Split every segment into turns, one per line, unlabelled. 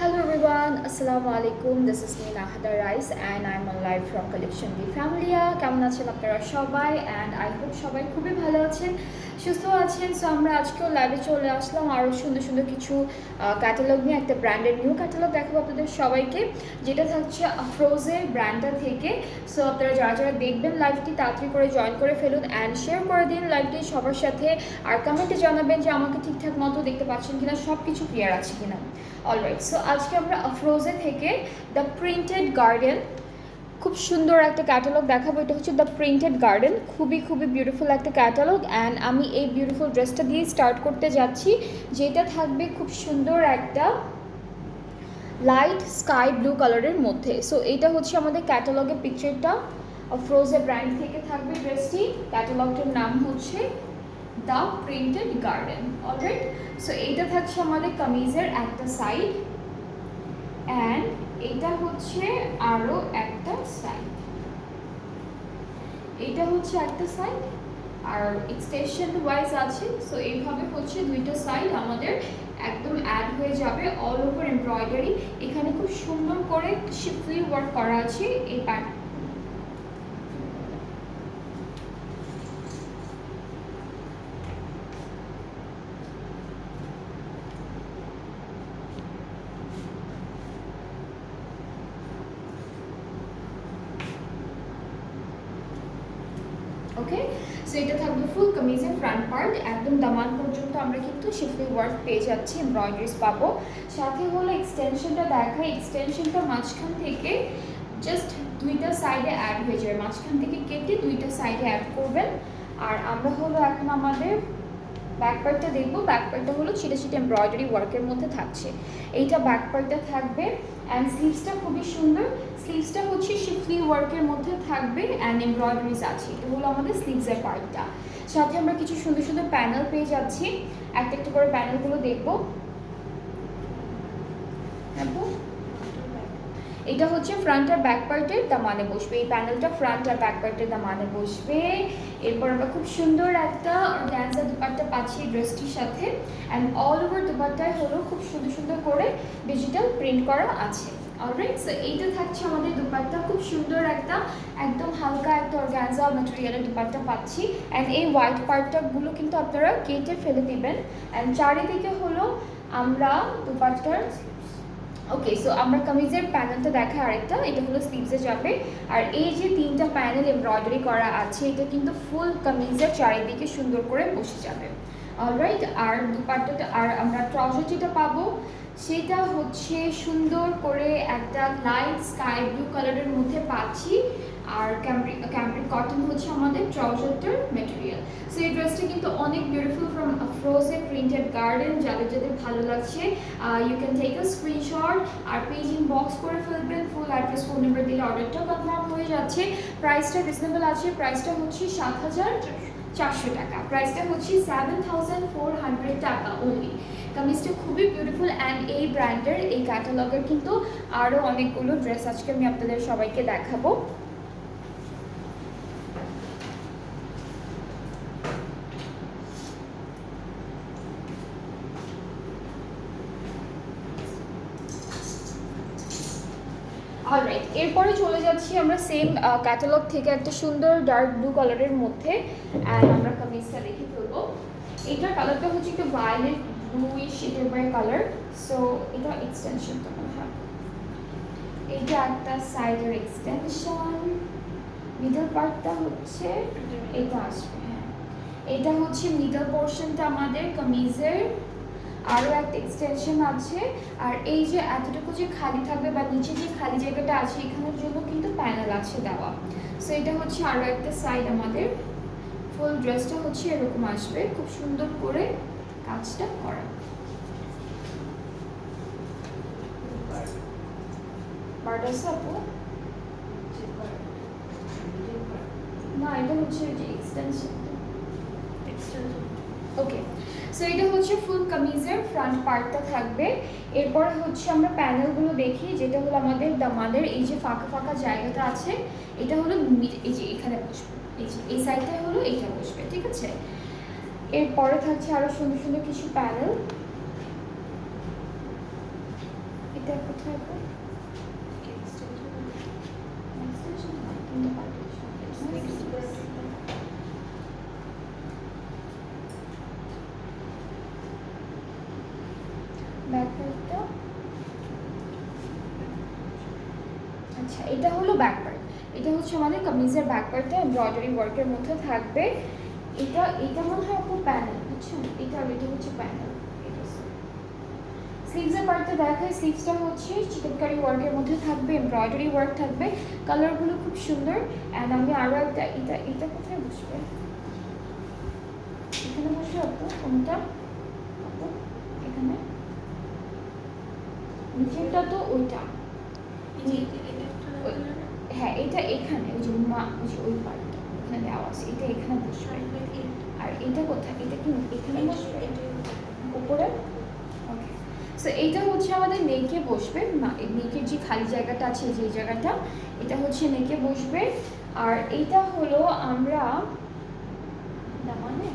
Hello everyone, Assalamu alaikum. This is me Nahada Rice and I'm on live from Collection B Familia. কেমন আছেন আপনারা সবাই and I hope সবাই খুবই ভালো আছেন, সুস্থ আছেন। সো আমরা আজকেও লাইভে চলে আসলাম আরও সুন্দর সুন্দর কিছু ক্যাটালগ নিয়ে, একটা ব্র্যান্ডের নিউ ক্যাটালগ দেখাবো আপনাদের সবাইকে, যেটা থাকছে আফরোজের ব্র্যান্ডটা থেকে। সো আপনারা যারা যারা দেখবেন লাইভটি তাড়াতাড়ি করে জয়েন করে ফেলুন অ্যান্ড শেয়ার করে দিন লাইভটি সবার সাথে, আর কমেন্টে জানাবেন যে আমাকে ঠিকঠাক মতো দেখতে পাচ্ছেন কিনা, সব কিছু ক্লিয়ার আছে কিনা। অলরাইট, সো আজকে আমরা আফরোজে থেকে দ্য প্রিন্টেড গার্ডেন খুব সুন্দর একটা ক্যাটালগ দেখাবো। এটা হচ্ছে দ্য প্রিন্টেড গার্ডেন, খুবই খুবই বিউটিফুল একটা ক্যাটালগ অ্যান্ড আমি এই বিউটিফুল ড্রেসটা দিয়ে স্টার্ট করতে যাচ্ছি, যেটা থাকবে খুব সুন্দর একটা লাইট স্কাই ব্লু কালারের মধ্যে। সো এইটা হচ্ছে আমাদের ক্যাটালগের পিকচারটা, আফরোজে ব্র্যান্ড থেকে থাকবে ড্রেসটি। ক্যাটালগটার নাম হচ্ছে the printed garden. Alright, so এইটা থাকছে আমাদের কামিজের একটা সাইড অ্যান্ড এইটা হচ্ছে আরও একটা সাইড, এইটা হচ্ছে একটা সাইড আর এক্সটেনশন ওয়াইজ আছে। সো এইভাবে হচ্ছে দুইটা সাইড আমাদের একদম অ্যাড হয়ে যাবে, অল ওভার এমব্রয়ডারি। এখানে খুব সুন্দর করে শিফলি ওয়ার্ক করা আছে এই প্যান্ট। ওকে, সো এটা থাকবে ফুল কামিজের ফ্রন্ট পার্ট, একদম দামান পর্যন্ত আমরা কিন্তু শিফলি ওয়ার্ক পেয়ে যাচ্ছি, এমব্রয়ডারিজ পাবো। সাথে হলো এক্সটেনশনটা দেখাই, এক্সটেনশনটা মাঝখান থেকে জাস্ট দুইটা সাইডে অ্যাড হয়ে যাবে, মাঝখান থেকে কেটে দুইটা সাইডে অ্যাড করবেন। আর আমরা হলো এখন আমাদের ব্যাক পার্টটা দেখবো। ব্যাক পার্টটা হলো ছিটে ছিটে এমব্রয়ডারি ওয়ার্কের মধ্যে থাকছে, এইটা ব্যাক পার্টটা থাকবে। অ্যান্ড স্লিভসটা খুবই সুন্দর, স্লিভসটা হচ্ছে শিফলি ওয়ার্কের মধ্যে থাকবে অ্যান্ড এমব্রয়ডারিজ আছে। এটা হলো আমাদের স্লিভসের পার্টটা। সাথে আমরা কিছু সুন্দর সুন্দর প্যানেল পেয়ে যাচ্ছি, একটা একটা করে প্যানেলগুলো দেখবো। এটা হচ্ছে ফ্রন্ট আর ব্যাক পার্টের দামানে বসবে, এই প্যানেলটা ফ্রন্ট আর ব্যাক পার্টের দামানে বসবে। এরপর আমরা খুব সুন্দর একটা অর্গানজা দুপাট্টা পাচ্ছি ড্রেসটির সাথে অ্যান্ড অল ওভার দুপাট্টায় হলো খুব সুন্দর সুন্দর করে ডিজিটাল প্রিন্ট করা আছে। অলরাইট, সো এইটা থাকছে আমাদের দুপাট্টা, খুব সুন্দর একটা একদম হালকা একটা অর্গানজা ম্যাটেরিয়ালের দুপাট্টা পাচ্ছি। অ্যান্ড এই হোয়াইট পার্টটাগুলো কিন্তু আপনারা কেটে ফেলে দিবেন। অ্যান্ড চারিদিকে হলো আমরা দুপাট্টার ওকে। সো আমরা কামিজের প্যানেলটা দেখা আরেকটা, এটা হলো স্লিভসে যাবে। আর এই যে তিনটা প্যানেল এমব্রয়ডারি করা আছে, এটা কিন্তু ফুল কামিজের চারিদিকে সুন্দর করে বসে যাবে। অলরাইট, আর দুপাট্টাটা আর আমরা ট্রাউজার যেটা পাবো সেটা হচ্ছে সুন্দর করে একটা লাইট স্কাই ব্লু কালারের মধ্যে পাচ্ছি। আর ক্যাম্ব্রিক কটন হচ্ছে আমাদের ট্রাউজারটার মেটেরিয়াল। সো এই ড্রেসটা কিন্তু অনেক বিউটিফুল ফ্রম আফরোজে প্রিন্টেড গার্ডেন। যাদের যাদের ভালো লাগছে you can take a screenshot আর পেজ ইনবক্স করে ফেলবেন, ফুল অ্যাড্রেস ফোন নাম্বার দিলে অর্ডারটা কনফার্ম হয়ে যাচ্ছে। প্রাইসটা রিজনেবল আছে, প্রাইসটা হচ্ছে ৭,৪০০ টাকা, প্রাইসটা হচ্ছে 7,400 টাকা অনলি। কামিজটা খুবই বিউটিফুল অ্যান্ড এই ব্র্যান্ডের এই ক্যাটালগের কিন্তু আরও অনেকগুলো ড্রেস আজকে আমি আপনাদের সবাইকে দেখাবো। অলরাইট, এরপরে চলে যাচ্ছি আমরা সেম ক্যাটালগ থেকে একটা সুন্দর ডার্ক ব্লু কালারের মধ্যে অ্যান্ড আমরা কামিজটা দেখে ফেলবো। এটার কালারটা হচ্ছে একটু ভায়োলেট ব্লুইশ টাইপের কালার। সো এটা এক্সটেনশনটা মনে হয়, এইটা একটা সাইডের এক্সটেনশন, মিডল পার্টটা হচ্ছে এটা আসবে। হ্যাঁ, এটা হচ্ছে মিডল পোর্শনটা আমাদের কামিজের, আরও একটা এক্সটেনশন আছে। আর এই যে এতটুকু যে খালি থাকবে বা নিচে যে খালি জায়গাটা আছে এখানের জন্য কিন্তু প্যানেল আছে দেওয়া। সো এটা হচ্ছে আরও একটা সাইড আমাদের। ফুল ড্রেসটা হচ্ছে এরকম আসবে, খুব সুন্দর করে কাজটা করা। আপু না, এটা হচ্ছে যে এক্সটেনশন। ওকে, সো এটা হচ্ছে ফুল কামিজের ফ্রন্ট পার্টটা থাকবে। এরপরে হচ্ছে আমরা প্যানেলগুলো দেখি, যেটা হলো আমাদের দামানের এই যে ফাঁকা ফাঁকা জায়গাটা আছে, এটা হলো এই যে এখানে বসবে, এই যে এই সাইডটায় হলো এইটা বসবে, ঠিক আছে। এরপরে থাকছে আরও সুন্দর সুন্দর কিছু প্যানেল, এটা কোথায় গো? Extension না, কিন্তু partition, it's not sleeves. Back পার্টটা, আচ্ছা এটা হলো ব্যাক পার্ট। এটা হচ্ছে আমাদের কামিজের ব্যাক পার্টটা এমব্রয়ডারি ওয়ার্কের মধ্যে থাকবে। এটা মনে হয় আপু প্যানেল, বুঝছেন? এটা হচ্ছে প্যানেল। স্লিভসের পার্টটা দেখায়, স্লিভসটা হচ্ছে চিকেনকারি ওয়ার্কের মধ্যে থাকবে, এমব্রয়ডারি ওয়ার্ক থাকবে, কালারগুলো খুব সুন্দর। অ্যান্ড আমি আরও একটা, এটা কোথায় বসবে? এখানে বসবে আপু, কোনটা আপু? এখানে নিচেরটা তো ওইটা, হ্যাঁ এটা এখানে, ওই যে ওই পার্টটা এখানে দেওয়া আছে, এটা এখানে বসবে। আর এটা কোথায়? এটা কি এখানে বসবে উপরে? ওকে, সো এইটা হচ্ছে আমাদের নেকে বসবে, নেকের যে খালি জায়গাটা আছে যে জায়গাটা, এটা হচ্ছে নেকে বসবে। আর এইটা হলো আমরা মানে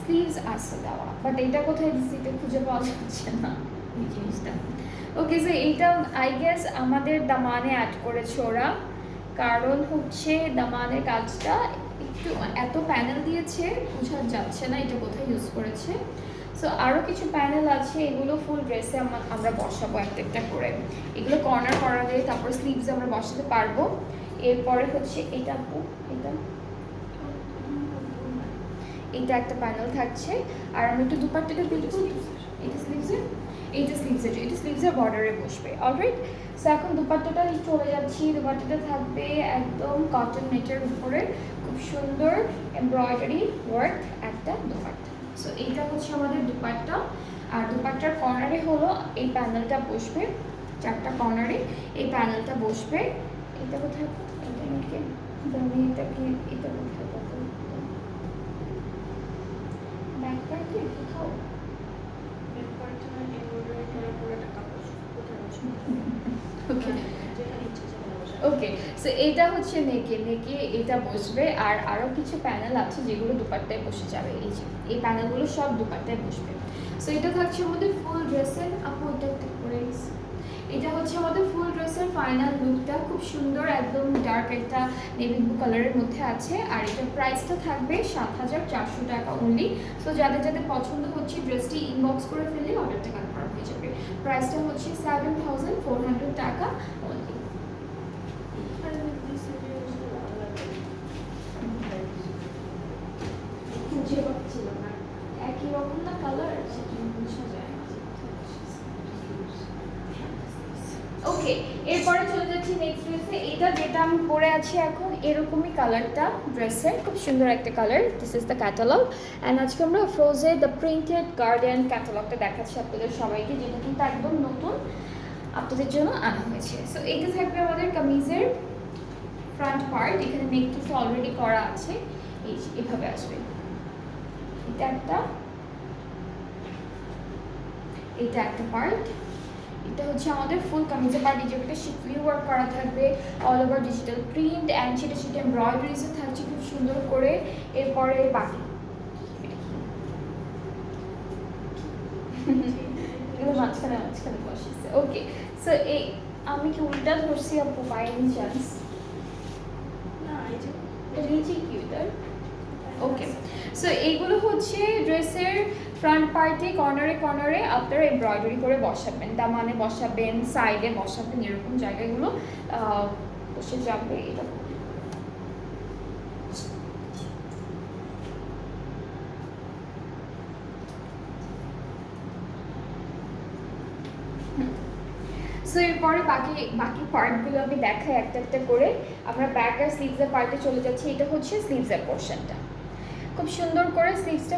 স্লিভস আছে দেওয়া, বাট এটা কোথায় দিচ্ছি এটা খুঁজে পাওয়া যাচ্ছে না এই জিনিসটা। ওকে, সো এইটা আই গেস আমাদের দামানে অ্যাড করেছে ওরা, কারণ হচ্ছে দামানের কাজটা একটু এত প্যানেল দিয়েছে বোঝা যাচ্ছে না এটা কোথায় ইউজ করেছে। সো আরও কিছু প্যানেল আছে, এগুলো ফুল ড্রেসে আমরা বসাবো একটা করে। এগুলো কর্নার করা দিয়ে তারপর স্লিভস আমরা বসাতে পারবো। এরপরে হচ্ছে এটা এটা একটা প্যানেল থাকছে। আর আমি একটু দুপাট্টাটা দেখবো, এটা স্লিভসের বর্ডারে বসবে। অলরাইট, সো এখন দুপাট্টাটা চলে যাচ্ছি। দুপাট্টাটা থাকবে একদম কটন নেটের উপরে, খুব সুন্দর এমব্রয়ডারি ওয়ার্ক একটা দুপাট্টা। সো এইটা হচ্ছে আমাদের দুপাট্টা। আর দুপাট্টার কর্নারে হলো এই প্যানেলটা বসবে, চারটা কর্নারে এই প্যানেলটা বসবে। এটা কোথায়? এটা নাকি এটা কি? এটা কোথায় পাবো? ব্যাক পার্টে কোথাও ওকে, সো এটা হচ্ছে নেকে এটা বসবে। আর আরও কিছু প্যানেল আছে যেগুলো দুপাট্টায় বসে যাবে, এই প্যানেলগুলো সব দুপাট্টায় বসবে। সো এটা থাকছে আমাদের ফুল ড্রেসের, আপু এটা একটা করে এটা হচ্ছে আমাদের ফুল ড্রেসের ফাইনাল লুকটা, খুব সুন্দর একদম ডার্ক একটা নেভি ব্লু কালারের মধ্যে আছে। আর এটার প্রাইসটা থাকবে ৭,৪০০ টাকা অনলি। সো যাদের যাদের পছন্দ হচ্ছে ড্রেসটি ইনবক্স করে ফেললে অর্ডারটা কনফার্ম হয়ে যাবে। প্রাইসটা হচ্ছে ৭,৪০০ টাকা অনলি। একই রকম না কালার, সেটা বোঝা যায় না। ওকে, এরপরে চলে যাচ্ছি নেক্সট ড্রেসে। এটা যেটা আমি পরে আছি এখন এরকমই কালারটা ড্রেসের, খুব সুন্দর একটা colour. This is the catalogue. And আজকে আমরা ফ্রোজে দ্য প্রিন্টেড গার্ডেন ক্যাটালগটা দেখাচ্ছি আপনাদের সবাইকে, যেটা কিন্তু একদম নতুন আপনাদের জন্য আনা হয়েছে। সো এইটা থাকবে আমাদের কামিজের ফ্রন্ট পার্ট, এখানে নেকটা অলরেডি করা আছে, এভাবে আসবে। এটা একটা পার্ট। এটা হচ্ছে আমাদের ফুল কামিজের পার্ট, যেটা শিফলি ওয়ার্ক করা থাকবে, all over digital print and সেটা এমব্রয়ডারিজও থাকছে খুব সুন্দর করে। এরপরে বাকি এগুলো মাঝখানে বসেছে। ওকে, সো এই আমি কি উল্টা ধরছি আপু বাই এনি চান্স? নিচে কি ওটার? ওকে, সো এইগুলো হচ্ছে ড্রেসের ফ্রন্ট পার্টে কর্নারে আপনারা এমব্রয়ডারি করে বসাবেন, দামানে বসাবেন, সাইডে বসাবেন, এরকম জায়গাগুলো বসে যাবে। এটা সো এরপরে বাকি পার্টগুলো আমি দেখাই একটা করে। আমরা ব্যাক আর স্লিভসের পার্টে চলে যাচ্ছি। এটা হচ্ছে স্লিভসের পোর্শনটা, খুব সুন্দর করে স্লিভস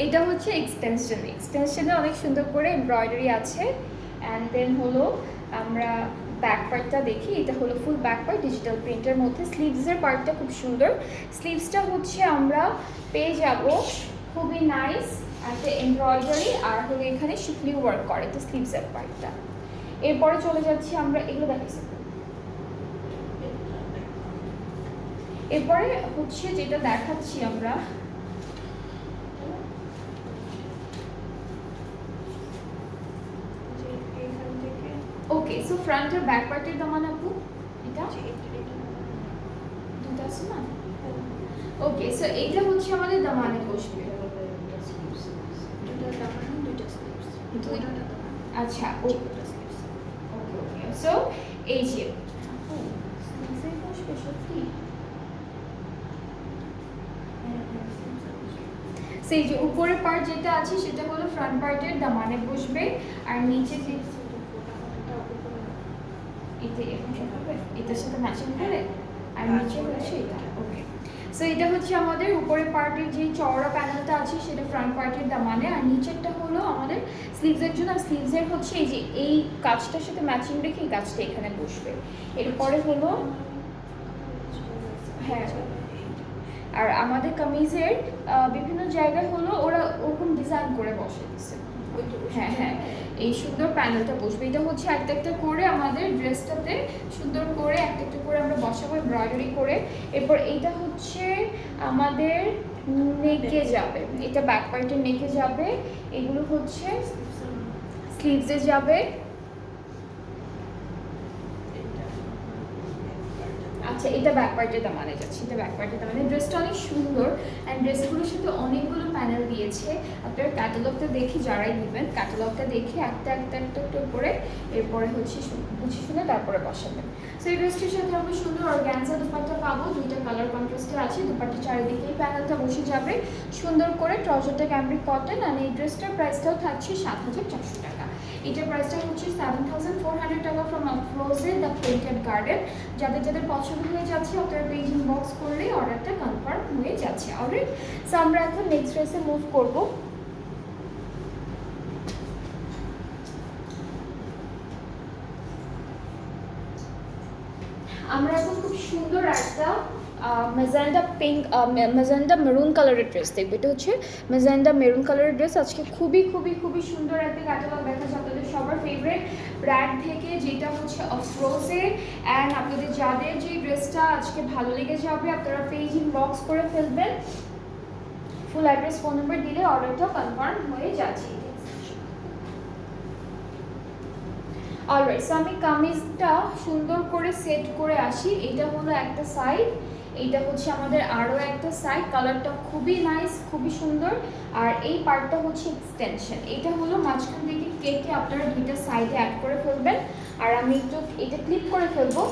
এটা হচ্ছে এক্সটেনশনে অনেক সুন্দর করে এমব্রয়ডারি আছে। অ্যান্ড দেন হলো আমরা ব্যাক পার্টটা দেখি। এটা হলো ফুল ব্যাক পার্ট ডিজিটাল প্রিন্টের মধ্যে। স্লিভসের পার্টটা খুব সুন্দর। স্লিভসটা হচ্ছে আমরা পেয়ে যাব খুবই নাইস একটা এমব্রয়ডারি আর হলো এখানে শিফলি ওয়ার্ক করে তো স্লিভসের পার্টটা। এরপরে চলে যাচ্ছি আমরা এগুলো দেখাচ্ছি। এরপরে হচ্ছে যেটা দেখাচ্ছি আমরা ওকে। সো ফ্রন্ট আর ব্যাক পার্টের দামান আপু এটা দুটো আছে না? ওকে, সো এইটা হচ্ছে আমাদের দামানে বসবে। আচ্ছা ওকে ওকে। সো এই যে বসবে সত্যি, সেই যে উপরের পার্ট যেটা আছে সেটা হলো ফ্রন্ট পার্টের দামানে বসবে আর নিচে যে এটার সাথে ম্যাচিং করে আর নিচে হচ্ছে এটা। ওকে, সো এটা হচ্ছে আমাদের উপরের পার্টের যে চওড়া প্যানেলটা আছে সেটা ফ্রন্ট পার্টের দামানে, আর নিচেরটা হলো আমাদের স্লিভসের জন্য। আর স্লিভসের হচ্ছে এই যে এই কাজটার সাথে ম্যাচিং রেখে এই কাজটা এখানে বসবে। এরপরে হলো হ্যাঁ, আর আমাদের কামিজের বিভিন্ন জায়গায় হলো ওরা ওরকম ডিজাইন করে বসে দিচ্ছে। হ্যাঁ হ্যাঁ, এই সুন্দর প্যানেলটা বসবে। এটা হচ্ছে একটা একটা করে আমাদের ড্রেসটাতে সুন্দর করে একটা একটা করে আমরা বসাবো এমব্রয়ডারি করে। এরপর এইটা হচ্ছে আমাদের নেকে যাবে, এটা ব্যাক পার্টের নেকে যাবে, এগুলো হচ্ছে স্লিভসে যাবে। আচ্ছা, এটা ব্যাক পার্টের দামানে যাচ্ছে, এটা ব্যাক পার্টের দামানে। ড্রেসটা অনেক সুন্দর অ্যান্ড ড্রেসগুলোর সাথে অনেকগুলো প্যানেল দিয়েছে। আপনার ক্যাটালগটা দেখে যারাই নেবেন ক্যাটালগটা দেখে একটা একটা একটা একটা করে এরপরে হচ্ছে বুঝে শুনে তারপরে বসাবেন। সো এই ড্রেসটির সাথে আমরা সুন্দর অর্গানজা দুপাট্টা পাবো, দুইটা কালার কন্ট্রাস্টে আছে। দুপাট্টার চারিদিকেই প্যানেলটা বসে যাবে সুন্দর করে। ট্রাউজারটা ক্যামব্রিক কটন আর এই ড্রেসটার প্রাইসটাও থাকছে ৭,৪০০ টাকা। এটার প্রাইসটা হচ্ছে 7,400 টাকা ফ্রম আফরোজে দ্য প্রিন্টেড গার্ডেন। যাদের যাদের পছন্দ হয়ে যাচ্ছে আপনারা পেজ ইনবক্স করলেই অর্ডারটা কনফার্ম হয়ে যাচ্ছে। অলরাইট, সো আমরা এখন নেক্সট ড্রেসে মুভ করব। আমরা এখন খুব সুন্দর একটা মেজেন্ডা পিঙ্ক মেজেন্ডা মেরুন কালারের ড্রেস দেখবো। এটা হচ্ছে মেজেন্ডা মেরুন কালারের ড্রেস। আজকে খুবই খুবই খুবই সুন্দর একটা ক্যাটালগ দেখাচ্ছে আপনাদের সবার ফেভারিট ব্র্যান্ড থেকে, যেটা হচ্ছে আফরোজে। অ্যান্ড আপনাদের যাদের যে ড্রেসটা আজকে ভালো লেগে যাবে আপনারা পেজ ইনবক্স করে ফেলবেন, ফুল অ্যাড্রেস ফোন নাম্বার দিলে অর্ডারটা কনফার্ম হয়ে যাচ্ছে। অলরাইট, সো আমি কামিজটা সুন্দর করে সেট করে আসি। এটা হলো একটা সাইড, এইটা হচ্ছে আমাদের আরও একটা সাইড। কালারটা খুবই নাইস, খুবই সুন্দর। আর এই পার্টটা হচ্ছে এক্সটেনশন। এটা হলো মাঝখান থেকে কেটে আপনারা দুইটা সাইডে অ্যাড করে ফেলবেন। আর আমি একটু এটা ক্লিপ করে ফেলবো।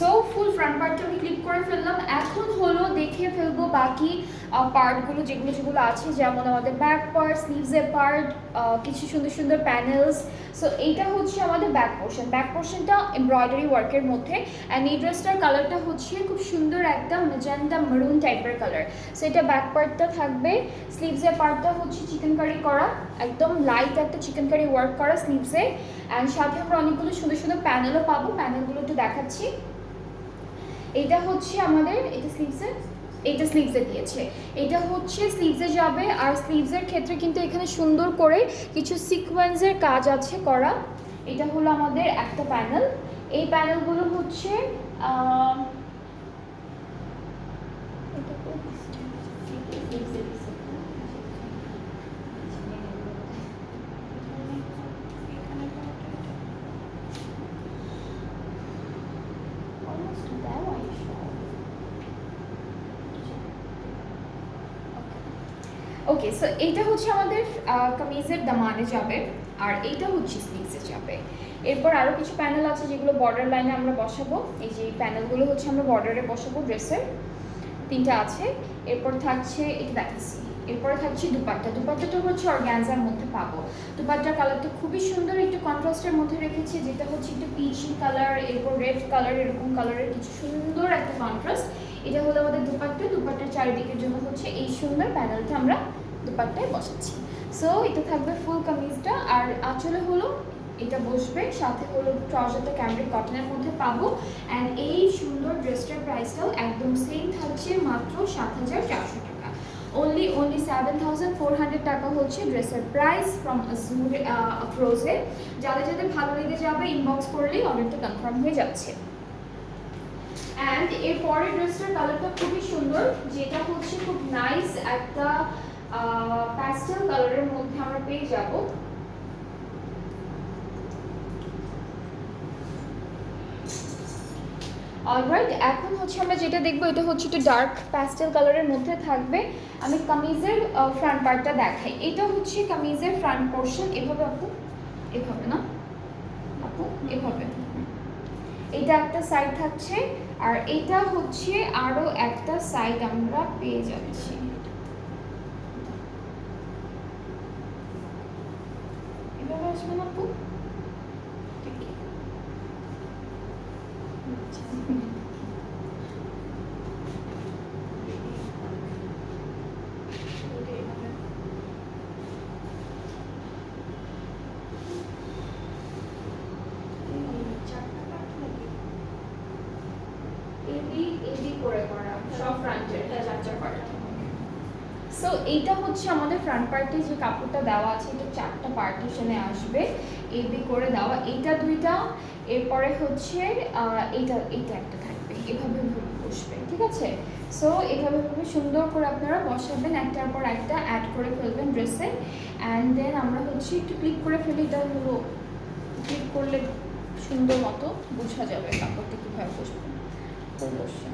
সো ফুল ফ্রন্ট পার্টটা আমি ক্লিক করে ফেললাম। এখন হলো দেখে ফেলবো বাকি পার্টগুলো যেগুলো যেগুলো আছে, যেমন আমাদের ব্যাক পার্ট, স্লিভসের পার্ট, কিছু সুন্দর সুন্দর প্যানেলস। সো এইটা হচ্ছে আমাদের ব্যাক পোর্শন। ব্যাক পোর্শনটা এমব্রয়ডারি ওয়ার্কের মধ্যে। অ্যান্ড এই ড্রেসটার কালারটা হচ্ছে খুব সুন্দর একটা মেজেন্ডা মেরুন টাইপের কালার। সো এটা ব্যাক পার্টটা থাকবে। স্লিভসের পার্টটা হচ্ছে চিকেন কারি করা, একদম লাইট একটা চিকেন কারি ওয়ার্ক করা স্লিভসে। অ্যান্ড সাথে আমরা অনেকগুলো সুন্দর সুন্দর প্যানেলও পাবো। প্যানেলগুলো একটু দেখাচ্ছি। এটা হচ্ছে আমাদের, এটা স্লিভসে, এটা স্লিভসে দিয়েছে। এটা হচ্ছে স্লিভসে যাবে। আর স্লিভসের ক্ষেত্রে কিন্তু এখানে সুন্দর করে কিছু সিকোয়েন্সের কাজ আছে করা। এটা হলো আমাদের একটা প্যানেল। এই প্যানেলগুলো হচ্ছে ওকে, সো এইটা হচ্ছে আমাদের কামিজের দামানে যাবে আর এইটা হচ্ছে স্লিভসে যাবে। এরপর আরও কিছু প্যানেল আছে যেগুলো বর্ডার লাইনে আমরা বসাবো। এই যে প্যানেলগুলো হচ্ছে আমরা বর্ডারে বসাবো ড্রেসের, তিনটা আছে। এরপর থাকছে এটা দেখাচ্ছি। এরপরে থাকছে দুপাট্টা। দুপাট্টাটা হচ্ছে অর্গানজার মধ্যে পাবো। দুপাট্টার কালারটা খুবই সুন্দর, একটু কন্ট্রাস্টের মধ্যে রেখেছি, যেটা হচ্ছে একটু পিচি কালার, এরপর রেড কালার, এরকম কালারের কিছু সুন্দর একটা কন্ট্রাস্ট। এটা হলো আমাদের দুপাট্টা। দুপাট্টার চারিদিকের জন্য হচ্ছে এই সুন্দর প্যানেলটা আমরা দুপাট্টায় বসাচ্ছি। সো এটা থাকবে ফুল কামিজটা, আর আঁচলে হলো এটা বসবে, সাথে হলো ট্রাউজারটা ক্যামব্রিক কটনের মধ্যে পাবো। অ্যান্ড এই সুন্দর ড্রেসটার প্রাইসটাও একদম সেম থাকছে, মাত্র 7,400 টাকা। only 7,400 টাকা হচ্ছে ড্রেসের প্রাইস ফ্রম আফরোজে। যাদের যাদের ভালো লেগে যাবে ইনবক্স করলেই অর্ডারটা কনফার্ম হয়ে যাচ্ছে। অ্যান্ড এর পরের ড্রেসটার কালারটা খুবই সুন্দর, যেটা হচ্ছে খুব নাইস একটা প্যাস্টেল কালারের মধ্যে আমরা পেয়ে যাব। অলরাইট, এখন হচ্ছে আমরা যেটা দেখবো এটা হচ্ছে একটু ডার্ক প্যাস্টেল কালারের মধ্যে থাকবে। আমি কামিজের ফ্রন্ট পার্টটা দেখাই। এটা হচ্ছে কামিজের ফ্রন্ট পোর্শন, এভাবে আপু, এভাবে না আপু, এভাবে। এটা একটা সাইড থাকছে, আর এটা হচ্ছে আরো একটা সাইড আমরা পেয়ে যাচ্ছি। এভাবে আসবে না আপু, সো এইটা হচ্ছে আমাদের ফ্রন্ট পার্টে যে কাপড়টা দেওয়া আছে, এটা 4টা পার্টিশনে আসবে, এবি করে দেওয়া, এইটা 2টা, এরপরে হচ্ছে এইটা একটা থাকবে, এভাবে বসবে, ঠিক আছে। সো এভাবে খুব সুন্দর করে আপনারা বসাবেন, একটার পর একটা অ্যাড করে ফেলবেন ড্রেসে। অ্যান্ড দেন আমরা হচ্ছে একটু ক্লিক করে ফেলি, এটা হলো ক্লিক করলে সুন্দর মতো বোঝা যাবে কাপড়টা কীভাবে বসবে। তো বসে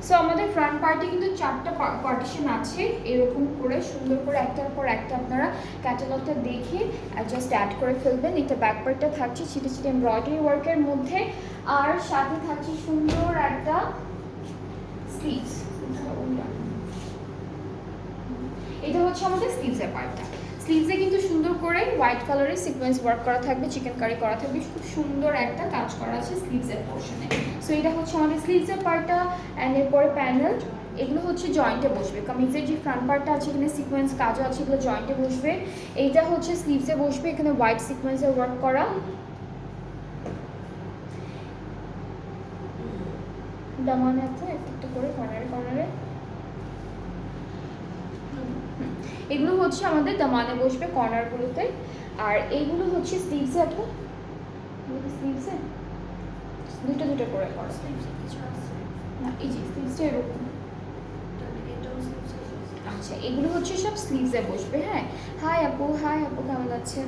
সো আমাদের ফ্রন্ট পার্টে কিন্তু 4টা পার্টিশন আছে, এরকম করে সুন্দর করে একটার পর একটা আপনারা ক্যাটালগটা দেখে জাস্ট অ্যাড করে ফেলবেন। এটা ব্যাক পার্টটা থাকছে ছিটে ছিটে এমব্রয়ডারি ওয়ার্কের মধ্যে, আর সাথে থাকছে সুন্দর একটা স্লিভস। এটা হচ্ছে আমাদের স্লিভসের পার্টটা। স্লিভসে কিন্তু সুন্দর করে হোয়াইট কালারের সিকোয়েন্স ওয়ার্ক করা থাকবে, চিকেন কারি করা থাকবে, খুব সুন্দর একটা কাজ করা আছে স্লিভসের পোর্শনে। সো এটা হচ্ছে আমাদের স্লিভসের পার্টটা। অ্যান্ড এরপরে প্যানেল, এগুলো হচ্ছে জয়েন্টে বসবে। কামিজের যে ফ্রন্ট পার্টটা আছে এখানে সিকোয়েন্স কাজও আছে, এগুলো জয়েন্টে বসবে। এইটা হচ্ছে স্লিভসে বসবে, এখানে হোয়াইট সিকোয়েন্সের ওয়ার্ক করা। দামানে আছে একটু করে কর্নারে কর্নারে, এগুলো হচ্ছে আমাদের দামানে বসবে কর্নারগুলোতে। আর এইগুলো হচ্ছে স্লিভসে, আপু স্লিভসে দুটো করে করা না, এই যে স্লিভসটা এরকম। আচ্ছা, এগুলো হচ্ছে সব স্লিভসে বসবে। হ্যাঁ, হাই আপু কেমন আছেন?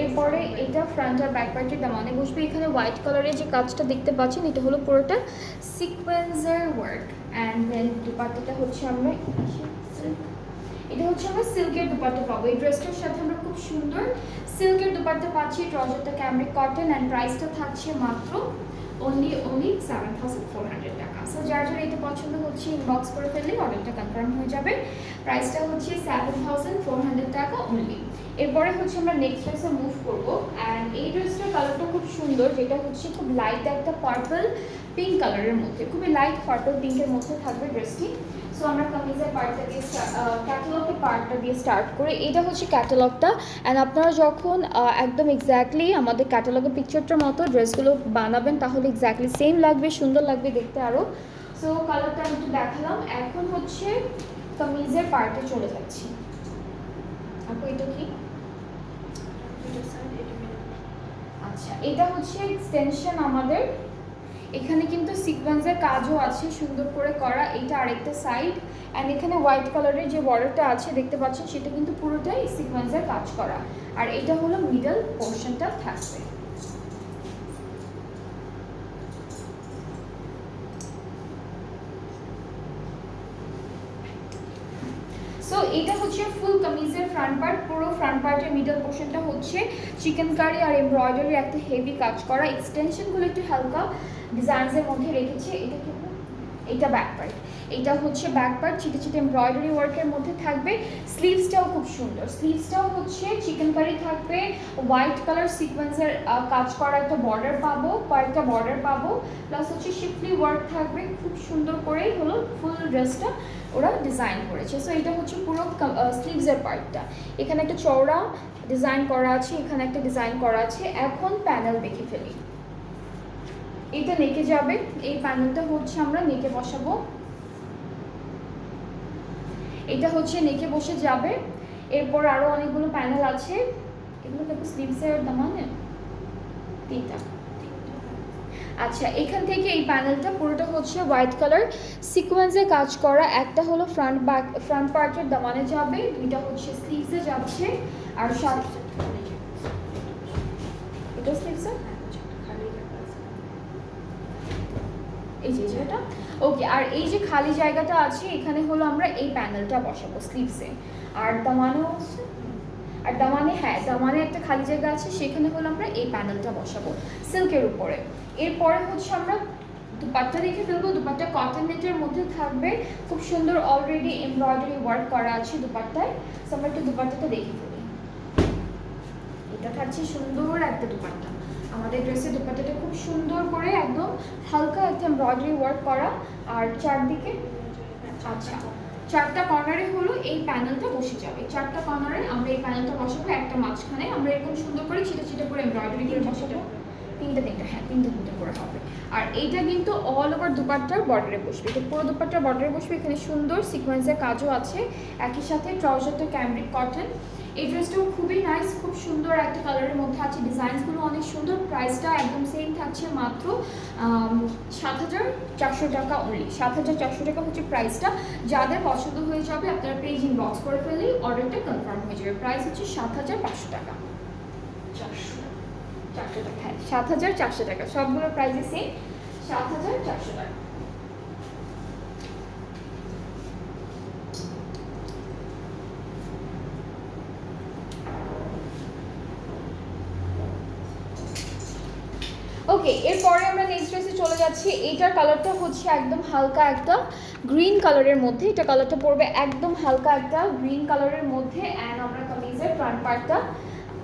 এরপরে এটা ফ্রন্ট আর ব্যাক পার্টের দামানে বসবে। এখানে হোয়াইট কালারের যে কাজটা দেখতে পাচ্ছেন এটা হলো পুরোটা সিকোয়েন্সের ওয়ার্ক। অ্যান্ড দেন দুপাট্টাটা হচ্ছে আমরা এটা হচ্ছে আমরা সিল্কের দুপাট্টা পাবো। এই ড্রেসটার সাথে আমরা খুব সুন্দর সিল্কের দুপাট্টা পাচ্ছি, ট্রাউজারটা ক্যামব্রিক কটন, অ্যান্ড প্রাইসটা থাকছে মাত্র only 7,400 টাকা। সো যার যার এটা পছন্দ হচ্ছে ইনবক্স করে ফেললে অর্ডারটা কনফার্ম হয়ে যাবে। প্রাইসটা হচ্ছে 7,400 টাকা অনলি। এরপরে হচ্ছে আমরা নেক্সট ড্রেসে মুভ করবো। অ্যান্ড এই ড্রেসটার কালারটা খুব সুন্দর, যেটা হচ্ছে খুব লাইট একটা পার্পল পিঙ্ক কালারের মধ্যে, খুবই লাইট পার্পল পিঙ্কের মধ্যে থাকবে ড্রেসটি। সো আমরা কামিজের পার্টটা দিয়ে ক্যাটালগের পার্টটা দিয়ে স্টার্ট করে, এটা হচ্ছে ক্যাটালগটা। অ্যান্ড আপনারা যখন একদম এক্স্যাক্টলি আমাদের ক্যাটালগের পিকচারটার মতো ড্রেসগুলো বানাবেন তাহলে এক্স্যাক্টলি সেম লাগবে, সুন্দর লাগবে দেখতে আরও। সো কালারটা আমি একটু দেখালাম। এখন হচ্ছে কামিজের পার্টে চলে যাচ্ছি। আপু এটা কি? আচ্ছা, এটা হচ্ছে এক্সটেনশন আমাদের। এখানে কিন্তু সিকোয়েন্সের কাজও আছে সুন্দর করে করা, এইটা আরেকটা সাইড। অ্যান্ড এখানে হোয়াইট কালারের যে বর্ডারটা আছে দেখতে পাচ্ছেন সেটা কিন্তু পুরোটাই সিকোয়েন্সের কাজ করা। আর এটা হলো মিডল পোর্শনটা থাকবে। সো এটা হচ্ছে ফুল কামিজের ফ্রন্ট পার্ট। পুরো ফ্রন্ট পার্টের মিডল পোর্শনটা হচ্ছে চিকেন কারি আর এমব্রয়ডারি একটা হেভি কাজ করা। এক্সটেনশনগুলো একটু হালকা ডিজাইনসের মধ্যে রেখেছে। এটা কি এটা ব্যাক পার্ট, এটা হচ্ছে ব্যাক পার্ট, ছিটে ছিটে এমব্রয়ডারি ওয়ার্কের মধ্যে থাকবে। স্লিভসটাও খুব সুন্দর, স্লিভসটাও হচ্ছে চিকেন কারি থাকবে, হোয়াইট কালার সিকোয়েন্সের কাজ করা একটা বর্ডার পাবো, কয়েকটা বর্ডার পাবো, প্লাস হচ্ছে শিফলি ওয়ার্ক থাকবে। খুব সুন্দর করেই হলো ফুল ড্রেসটা ওরা ডিজাইন করেছে। সো এটা হচ্ছে পুরো স্লিভসের পার্টটা। এখানে একটা চওড়া ডিজাইন করা আছে, এখানে একটা ডিজাইন করা আছে। এখন প্যানেল দেখে ফেলি। এটা নেকে যাবে, এই প্যানেলটা হচ্ছে আমরা নেকে বসাবো, এটা হচ্ছে নেকে বসে যাবে। এরপর আরো অনেকগুলো প্যানেল আছে, এগুলো দেখো স্লিভসের দামানে তিনটা। আচ্ছা, এখান থেকে এই প্যানেলটা পুরোটা হচ্ছে হোয়াইট কালার সিকোয়েন্সে কাজ করা। একটা হলো ফ্রন্ট পার্টের দামানে যাবে, দুইটা হচ্ছে স্লিভসে যাচ্ছে, আর সাথে এটা স্লিভসে এই যে এটা ওকে। আর এই যে খালি জায়গাটা আছে এখানে হলো আমরা এই প্যানেলটা বসাবো স্লিভসে। আর দামানও আছে, আর দামানে হ্যাঁ দামানে একটা খালি জায়গা আছে, সেখানে হলো আমরা এই প্যানেলটা বসাবো সিল্কের উপরে। এরপরে হচ্ছে আমরা দুপাট্টা দেখে ফেলবো। দুপাট্টা কটন নেটের মধ্যে থাকবে, খুব সুন্দর অলরেডি এমব্রয়ডারি ওয়ার্ক করা আছে দুপাট্টায়। সো আমরা একটু দুপাট্টাটা দেখে ফেলি। এটা থাকছে সুন্দর একটা দুপাট্টা, আমাদের ড্রেসের দুপাট্টাটা খুব সুন্দর করে একদম হালকা একটা এমব্রয়ডারি ওয়ার্ক করা। আর চারদিকে আচ্ছা চারটা কর্নারে হলো এই প্যানেলটা বসে যাবে, চারটা কর্নারে আমরা এই প্যানেলটা বসাবো, একটা মাঝখানে আমরা এরকম সুন্দর করে ছিটে ছিটে করে এমব্রয়ডারি করে বসাবো। তিনটা হ্যাঁ তিনটা করে হবে। আর এইটা কিন্তু অল ওভার দুপাট্টার বর্ডারে বসবে, এটা পুরো দুপাট্টার বর্ডারে বসবে। এখানে সুন্দর সিকোয়েন্সের কাজও আছে, একই সাথে ট্রাউজারটা ক্যামব্রিক কটন। এই ড্রেসটাও খুবই নাইস, খুব সুন্দর একটা কালারের মধ্যে আছে, ডিজাইনসগুলো অনেক সুন্দর। প্রাইসটা একদম সেম থাকছে, মাত্র 7,400 টাকা অনলি। 7,400 টাকা হচ্ছে প্রাইসটা। যাদের পছন্দ হয়ে যাবে আপনারা পেজ ইনবক্স করে ফেললেই অর্ডারটা কনফার্ম হয়ে যাবে। প্রাইস হচ্ছে 7,500 টাকা, 400 টাকা, হ্যাঁ 7,400 টাকা, সবগুলো প্রাইসই সেম, 7,400 টাকা। ওকে, এরপরে আমরা নেক্সট ড্রেসে চলে যাচ্ছি। এইটার কালারটা হচ্ছে একদম হালকা একটা গ্রিন কালারের মধ্যে, এটা কালারটা পড়বে একদম হালকা একটা গ্রিন কালারের মধ্যে। অ্যান্ড আমরা কামিজের ফ্রন্ট পার্টটা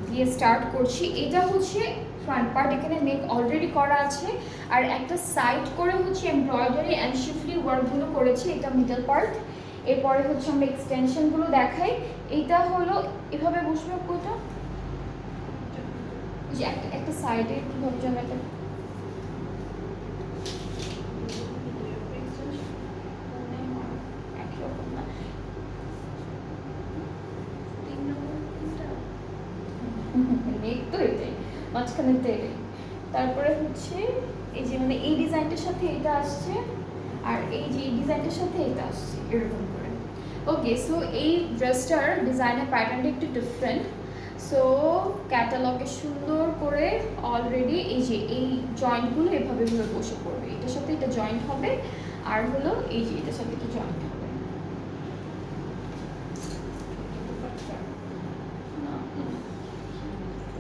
দিয়ে স্টার্ট করছি। এটা হচ্ছে ফ্রন্ট পার্ট, এখানে নেক অলরেডি করা আছে, আর একটা সাইড করে হচ্ছে এমব্রয়ডারি অ্যান্ড শিফলি ওয়ার্কগুলো করেছে, এটা মিডল পার্ট। এরপরে হচ্ছে আমরা এক্সটেনশনগুলো দেখাই। এইটা হলো এভাবে বসবে কোটা, যে একটা সাইডে কীভাবে যেন একটা নেক তো এটাই মাঝখানে তেলে। তারপরে হচ্ছে এই যে মানে এই ডিজাইনটার সাথে এটা আসছে, আর এই যে এই ডিজাইনটার সাথে এটা আসছে এরকম করে। ওকে, সো এই ড্রেসটার ডিজাইনের প্যাটার্নটা একটু ডিফারেন্ট। সো ক্যাটালগে সুন্দর করে অলরেডি এই যে এই জয়েন্টগুলো এভাবে বসে পড়বে, এটার সাথে এটা জয়েন্ট হবে, আর হলো এই যে এটার সাথে এটা জয়েন্ট হবে।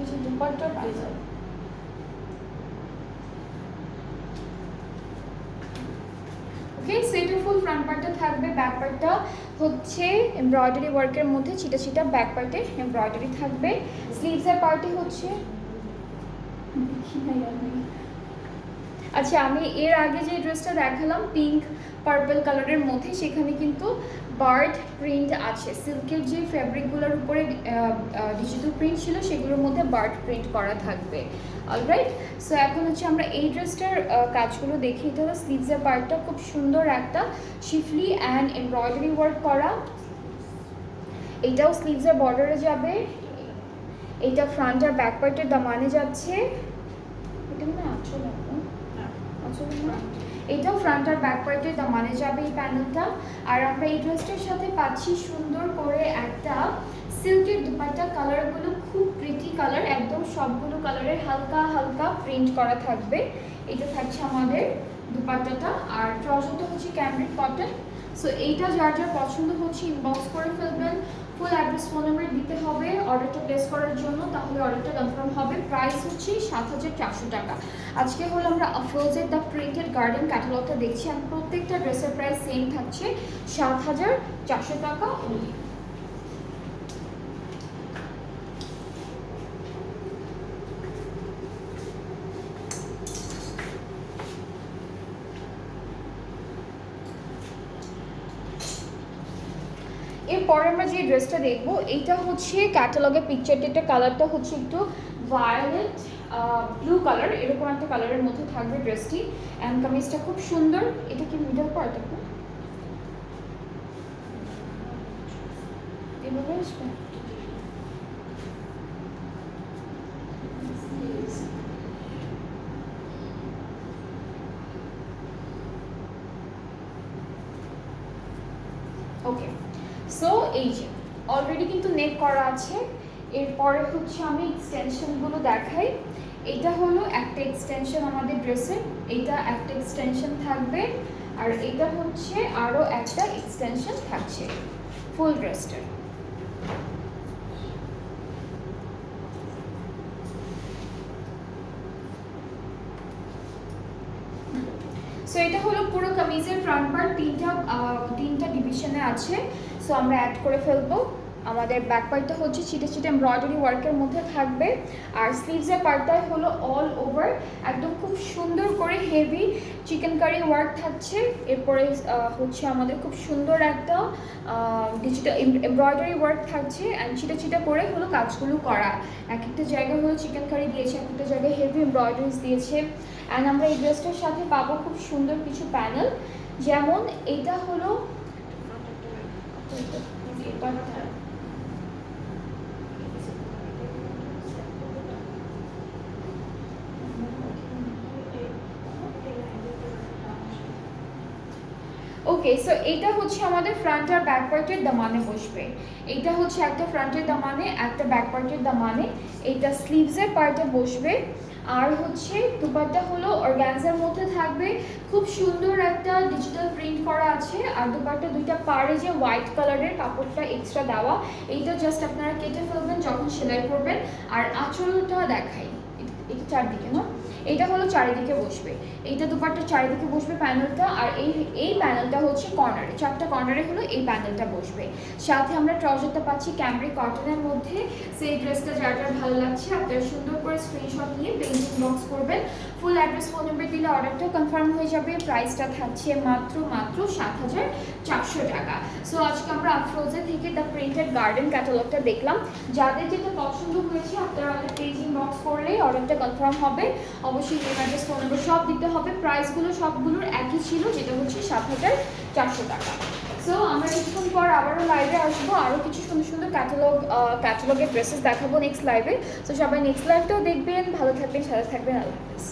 এই যে দুপাট্টার প্লেজার, ওকে। সো এটা ফুল ফ্রন্ট পার্টটা থাকবে, ব্যাক পার্টটা হচ্ছে এমব্রয়ডারি ওয়ার্কের মধ্যে ছিটা ছিটা ব্যাক পার্টে এমব্রয়ডারি থাকবে। স্লিভসের পার্টে হচ্ছে আচ্ছা, আমি এর আগে যে ড্রেসটা দেখালাম পিঙ্ক পার্পল কালারের মধ্যে, সেখানে কিন্তু বার্ড প্রিন্ট আছে। সিল্কের যে ফ্যাব্রিকগুলোর উপরে ডিজিটাল প্রিন্ট ছিল সেগুলোর মধ্যে বার্ড প্রিন্ট করা থাকবে। অলরাইট, সো এখন হচ্ছে আমরা এই ড্রেসটার কাজগুলো দেখি। এটা হলো স্লিভসের পার্টটা, খুব সুন্দর একটা শিফলি অ্যান্ড এমব্রয়ডারি ওয়ার্ক করা। এইটাও স্লিভসের বর্ডারে যাবে, এইটা ফ্রন্ট আর ব্যাক পার্টের দামানে যাচ্ছে। এটা মানে আঁচল না, এটাও ফ্রন্ট আর ব্যাক পার্টের দামানে যাবে এই প্যানেলটা। আর আমরা এই ড্রেসটার সাথে পাচ্ছি সুন্দর করে একটা সিল্কের দুপাট্টা, কালারগুলো খুব প্রিটি কালার, একদম সবগুলো কালারের হালকা হালকা প্রিন্ট করা থাকবে। এটা থাকছে আমাদের দুপাট্টাটা, আর ট্রাউজারটা হচ্ছে ক্যামব্রিক কটন। সো এইটা যার যার পছন্দ হচ্ছে ইনবক্স করে ফেলবেন, ফুল অ্যাড্রেস ফোন নাম্বার দিতে হবে অর্ডারটা প্লেস করার জন্য, তাহলে অর্ডারটা কনফার্ম হবে। প্রাইস হচ্ছে 7,400 টাকা। আজকে হলো আমরা আফরোজের দ্য প্রিন্টেড গার্ডেন ক্যাটালগটা দেখছি, আর প্রত্যেকটা ড্রেসের প্রাইস সেম থাকছে 7,400 টাকা অনলি। এরপরে আমরা যে ড্রেসটা দেখবো এইটা হচ্ছে ক্যাটালগের পিকচারটা, এটা কালারটা হচ্ছে একটু ভায়োলেট ব্লু কালার, এরকম একটা কালারের মধ্যে থাকবে ড্রেসটি। অ্যান্ড কামিজটা খুব সুন্দর। এটা কি মিডল পার্ট আপু? এভাবে আসবে। ওকে, সো এই যে অলরেডি কিন্তু নেক করা আছে। এরপরে হচ্ছে আমি এক্সটেনশনগুলো দেখাই। এটা হলো একটা এক্সটেনশন আমাদের ড্রেসের, এইটা একটা এক্সটেনশন থাকবে, আর এটা হচ্ছে আরও একটা এক্সটেনশন থাকছে ফুল ড্রেসটার। সো এটা হলো পুরো কামিজের ফ্রন্ট পার্ট, তিনটা ডিভিশনে আছে। সো আমরা অ্যাড করে ফেলবো। আমাদের ব্যাক পার্টটা হচ্ছে ছিটে ছিটে এমব্রয়ডারি ওয়ার্কের মধ্যে থাকবে, আর স্লিভসের পার্টটা হলো অল ওভার একদম খুব সুন্দর করে হেভি চিকেন কারি ওয়ার্ক থাকছে। এরপরে হচ্ছে আমাদের খুব সুন্দর একটা ডিজিটাল এমব্রয়ডারি ওয়ার্ক থাকছে, অ্যান্ড ছিটে ছিটে করে হলো কাজগুলো করা। এক একটা জায়গায় হলো চিকেন কারি দিয়েছে, এক একটা জায়গায় হেভি এমব্রয়ডারিজ দিয়েছে। অ্যান্ড আমরা এই ড্রেসটার সাথে পাবো খুব সুন্দর কিছু প্যানেল, যেমন এটা হলো ওকে। সো এইটা হচ্ছে আমাদের ফ্রন্ট আর ব্যাক পার্টের দামানে বসবে। এইটা হচ্ছে একটা ফ্রন্টের দামানে, একটা ব্যাক পার্টের দামানে। এইটা স্লিভসের পার্টে বসবে। আর হচ্ছে দুপাট্টা হলো অর্গানজার মধ্যে থাকবে, খুব সুন্দর একটা ডিজিটাল প্রিন্ট করা আছে। আর দুপাট্টা দুইটা পাড়ে যে হোয়াইট কালারের কাপড়টা এক্সট্রা দেওয়া, এইটা জাস্ট আপনারা কেটে ফেলবেন যখন সেলাই করবেন। আর আঁচলটা দেখাই, এটা চারদিকে না, এটা হলো চারিদিকে বসবে। এইটা দুপাট্টার চারিদিকে বসবে প্যানেলটা, আর এই প্যানেলটা হচ্ছে কর্নারে, চারটা কর্নারে হলো এই প্যানেলটা বসবে। সাথে আমরা ট্রাউজারটা পাচ্ছি ক্যামব্রিক কটনের মধ্যে। সেই ড্রেসটা যার যার ভালো লাগছে আপনারা সুন্দর করে স্ক্রিনশট নিয়ে পেন্টিং বক্স করবেন। ফুল অ্যাড্রেস ফোন নাম্বার দিলে অর্ডারটা কনফার্ম হয়ে যাবে। প্রাইসটা থাকছে মাত্র 7,400 টাকা। সো আজকে আমরা আফরোজে থেকে দ্য প্রিন্টেড গার্ডেন ক্যাটালগটা দেখলাম। যাদের যেটা পছন্দ হয়েছে আপনারা আমাদের পেজিং বক্স করলেই অর্ডারটা কনফার্ম হবে। অবশ্যই নেম অ্যাড্রেস ফোন নাম্বার সব দিতে হবে। প্রাইসগুলো সবগুলোর একই ছিল, যেটা হচ্ছে 7,400 টাকা। সো আমরা কিছুক্ষণ পর আবারও লাইভে আসবো, আরও কিছু সুন্দর সুন্দর ক্যাটালগের ড্রেসেস দেখাবো নেক্সট লাইভে। সো সবাই নেক্সট লাইভটাও দেখবেন। ভালো থাকবেন, সাথে থাকবেন। আল্লাহ হাফেজ।